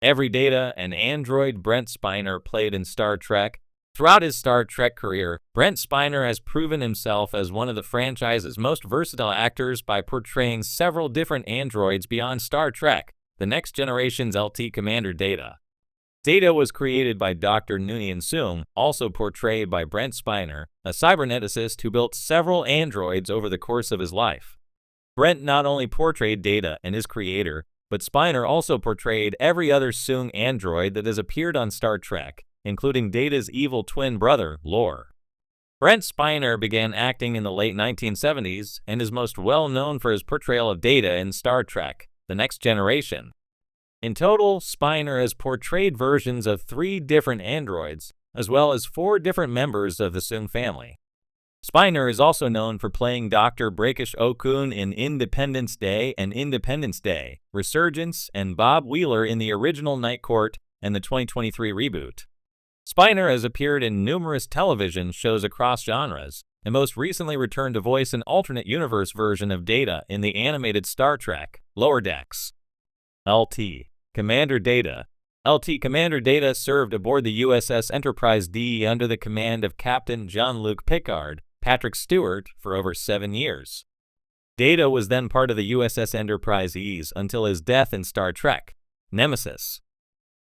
Every Data, an android Brent Spiner played in Star Trek. Throughout his Star Trek career, Brent Spiner has proven himself as one of the franchise's most versatile actors by portraying several different androids beyond Star Trek, The Next Generation's LT Commander Data. Data was created by Dr. Noonien Soong, also portrayed by Brent Spiner, a cyberneticist who built several androids over the course of his life. Brent not only portrayed Data and his creator, but Spiner also portrayed every other Soong android that has appeared on Star Trek, including Data's evil twin brother, Lore. Brent Spiner began acting in the late 1970s and is most well known for his portrayal of Data in Star Trek: The Next Generation. In total, Spiner has portrayed versions of 3 different androids, as well as 4 different members of the Soong family. Spiner is also known for playing Dr. Brakish Okun in Independence Day and Independence Day, Resurgence, and Bob Wheeler in the original Night Court and the 2023 reboot. Spiner has appeared in numerous television shows across genres, and most recently returned to voice an alternate universe version of Data in the animated Star Trek: Lower Decks. LT Commander Data. LT Commander Data served aboard the USS Enterprise D under the command of Captain Jean-Luc Picard, Patrick Stewart, for over 7 years. Data was then part of the USS Enterprise E's until his death in Star Trek: Nemesis.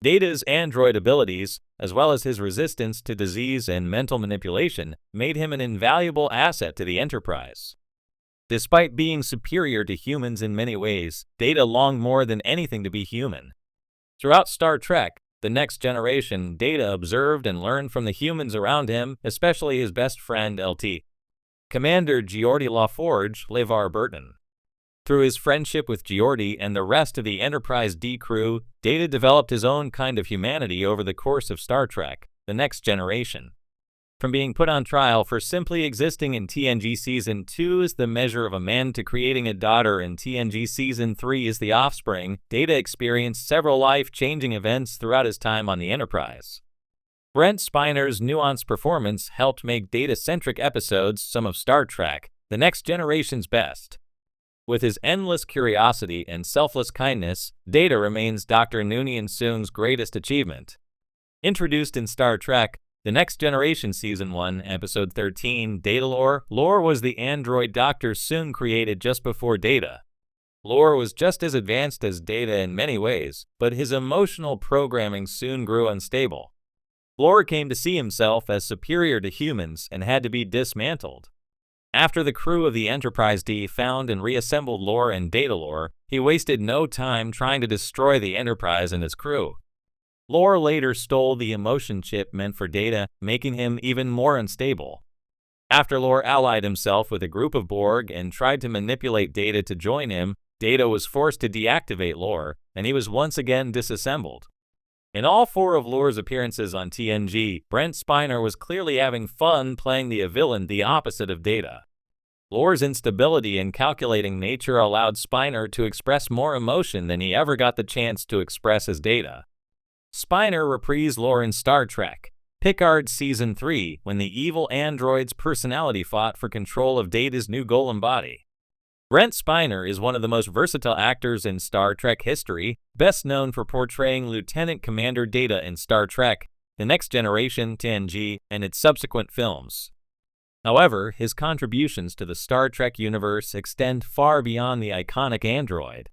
Data's android abilities, as well as his resistance to disease and mental manipulation, made him an invaluable asset to the Enterprise. Despite being superior to humans in many ways, Data longed more than anything to be human. Throughout Star Trek: The Next Generation, Data observed and learned from the humans around him, especially his best friend LT Commander Geordi LaForge, LeVar Burton. Through his friendship with Geordi and the rest of the Enterprise D crew, Data developed his own kind of humanity over the course of Star Trek: The Next Generation. From being put on trial for simply existing in TNG Season 2 as the measure of a man to creating a daughter in TNG Season 3 as the offspring, Data experienced several life-changing events throughout his time on the Enterprise. Brent Spiner's nuanced performance helped make Data-centric episodes some of Star Trek: The Next Generation's best. With his endless curiosity and selfless kindness, Data remains Dr. Noonien Soong's greatest achievement. Introduced in Star Trek: The Next Generation Season 1, Episode 13, Data Lore. Lore was the android Dr. Soong created just before Data. Lore was just as advanced as Data in many ways, but his emotional programming soon grew unstable. Lore came to see himself as superior to humans and had to be dismantled. After the crew of the Enterprise D found and reassembled Lore and Data Lore, he wasted no time trying to destroy the Enterprise and its crew. Lore later stole the emotion chip meant for Data, making him even more unstable. After Lore allied himself with a group of Borg and tried to manipulate Data to join him, Data was forced to deactivate Lore, and he was once again disassembled. In all 4 of Lore's appearances on TNG, Brent Spiner was clearly having fun playing the villain, the opposite of Data. Lore's instability and calculating nature allowed Spiner to express more emotion than he ever got the chance to express as Data. Spiner reprised Lore in Star Trek: Picard Season 3, when the evil android's personality fought for control of Data's new golem body. Brent Spiner is one of the most versatile actors in Star Trek history, best known for portraying Lieutenant Commander Data in Star Trek: The Next Generation, TNG, and its subsequent films. However, his contributions to the Star Trek universe extend far beyond the iconic android.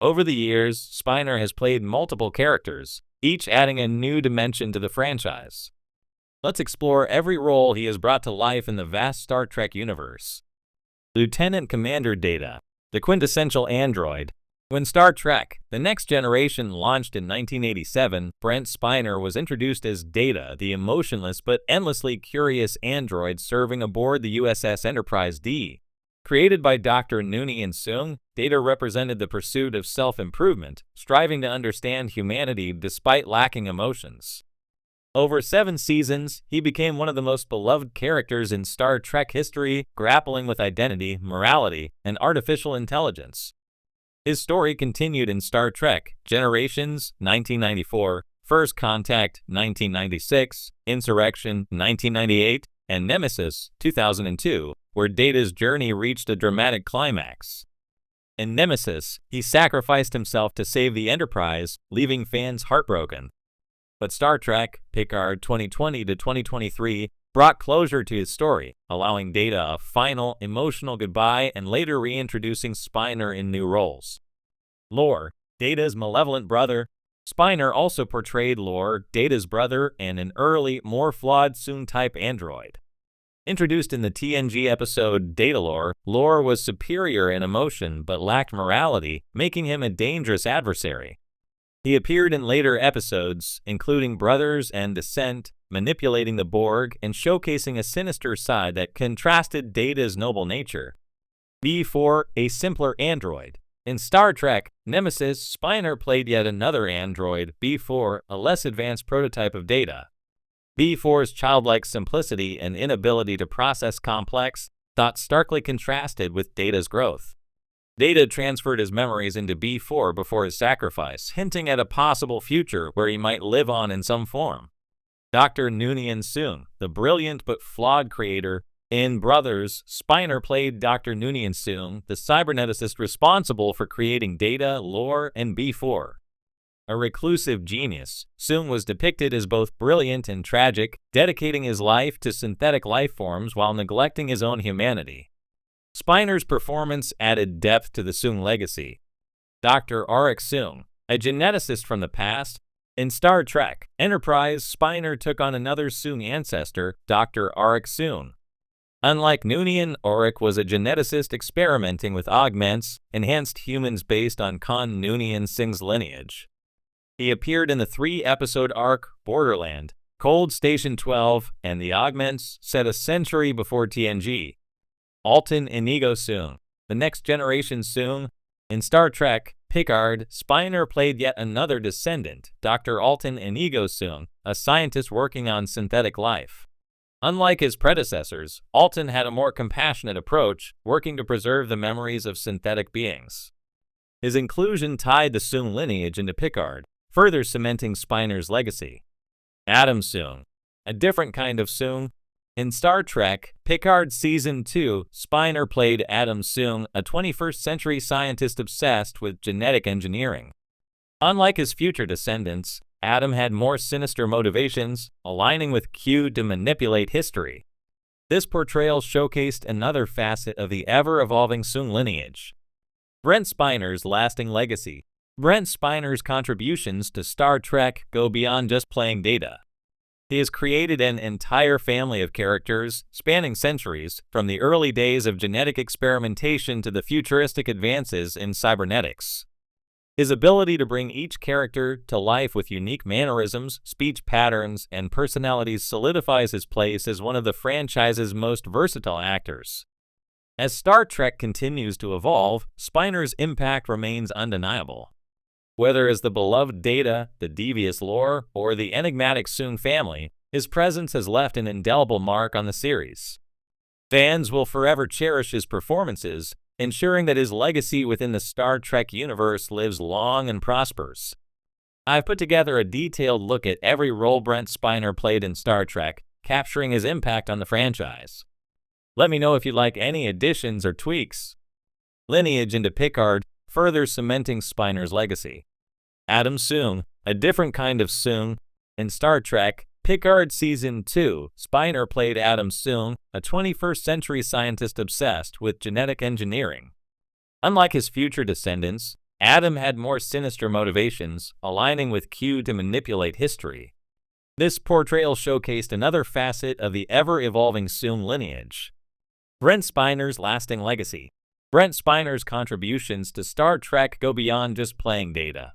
Over the years, Spiner has played multiple characters, each adding a new dimension to the franchise. Let's explore every role he has brought to life in the vast Star Trek universe. Lieutenant Commander Data, the quintessential android. When Star Trek: The Next Generation launched in 1987, Brent Spiner was introduced as Data, the emotionless but endlessly curious android serving aboard the USS Enterprise D. Created by Dr. Noonien Soong, Data represented the pursuit of self-improvement, striving to understand humanity despite lacking emotions. Over 7 seasons, he became one of the most beloved characters in Star Trek history, grappling with identity, morality, and artificial intelligence. His story continued in Star Trek: Generations, 1994, First Contact, 1996, Insurrection, 1998, and Nemesis, 2002, where Data's journey reached a dramatic climax. In Nemesis, he sacrificed himself to save the Enterprise, leaving fans heartbroken. But Star Trek Picard 2020 to 2023 brought closure to his story, allowing Data a final, emotional goodbye and later reintroducing Spiner in new roles. Lore: Data's malevolent brother. Spiner also portrayed Lore, Data's brother, and an early, more flawed Soong-type android. Introduced in the TNG episode Datalore, Lore was superior in emotion but lacked morality, making him a dangerous adversary. He appeared in later episodes, including Brothers and Descent, manipulating the Borg and showcasing a sinister side that contrasted Data's noble nature. B4, a simpler android. In Star Trek Nemesis, Spiner played yet another android, B4, a less advanced prototype of Data. B4's childlike simplicity and inability to process complex thoughts starkly contrasted with Data's growth. Data transferred his memories into B4 before his sacrifice, hinting at a possible future where he might live on in some form. Dr. Noonien Soong, the brilliant but flawed creator. In Brothers, Spiner played Dr. Noonien Soong, the cyberneticist responsible for creating Data, Lore, and B4. A reclusive genius, Soong was depicted as both brilliant and tragic, dedicating his life to synthetic life forms while neglecting his own humanity. Spiner's performance added depth to the Soong legacy. Dr. Auric Soong, a geneticist from the past. In Star Trek Enterprise, Spiner took on another Soong ancestor, Dr. Auric Soong. Unlike Noonien, Auric was a geneticist experimenting with augments, enhanced humans based on Khan Noonien Singh's lineage. He appeared in the 3-episode arc Borderland, Cold Station 12, and the augments set a century before TNG. Altan Inigo Soong, the next generation Soong. In Star Trek Picard, Spiner played yet another descendant, Dr. Altan Inigo Soong, a scientist working on synthetic life. Unlike his predecessors, Altan had a more compassionate approach, working to preserve the memories of synthetic beings. His inclusion tied the Soong lineage into Picard, further cementing Spiner's legacy. Adam Soong, a different kind of Soong. In Star Trek Picard Season 2, Spiner played Adam Soong, a 21st-century scientist obsessed with genetic engineering. Unlike his future descendants, Adam had more sinister motivations, aligning with Q to manipulate history. This portrayal showcased another facet of the ever-evolving Soong lineage. Brent Spiner's lasting legacy. Brent Spiner's contributions to Star Trek go beyond just playing Data. He has created an entire family of characters, spanning centuries, from the early days of genetic experimentation to the futuristic advances in cybernetics. His ability to bring each character to life with unique mannerisms, speech patterns, and personalities solidifies his place as one of the franchise's most versatile actors. As Star Trek continues to evolve, Spiner's impact remains undeniable. Whether as the beloved Data, the devious Lore, or the enigmatic Soong family, his presence has left an indelible mark on the series. Fans will forever cherish his performances, ensuring that his legacy within the Star Trek universe lives long and prospers. I've put together a detailed look at every role Brent Spiner played in Star Trek, capturing his impact on the franchise. Let me know if you'd like any additions or tweaks. Lineage into Picard, further cementing Spiner's legacy. Adam Soong, a different kind of Soong. In Star Trek Picard Season 2, Spiner played Adam Soong, a 21st-century scientist obsessed with genetic engineering. Unlike his future descendants, Adam had more sinister motivations, aligning with Q to manipulate history. This portrayal showcased another facet of the ever-evolving Soong lineage. Brent Spiner's lasting legacy. Brent Spiner's contributions to Star Trek go beyond just playing Data.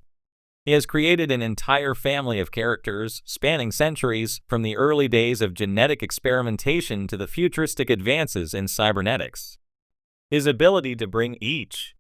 He has created an entire family of characters, spanning centuries, from the early days of genetic experimentation to the futuristic advances in cybernetics. His ability to bring each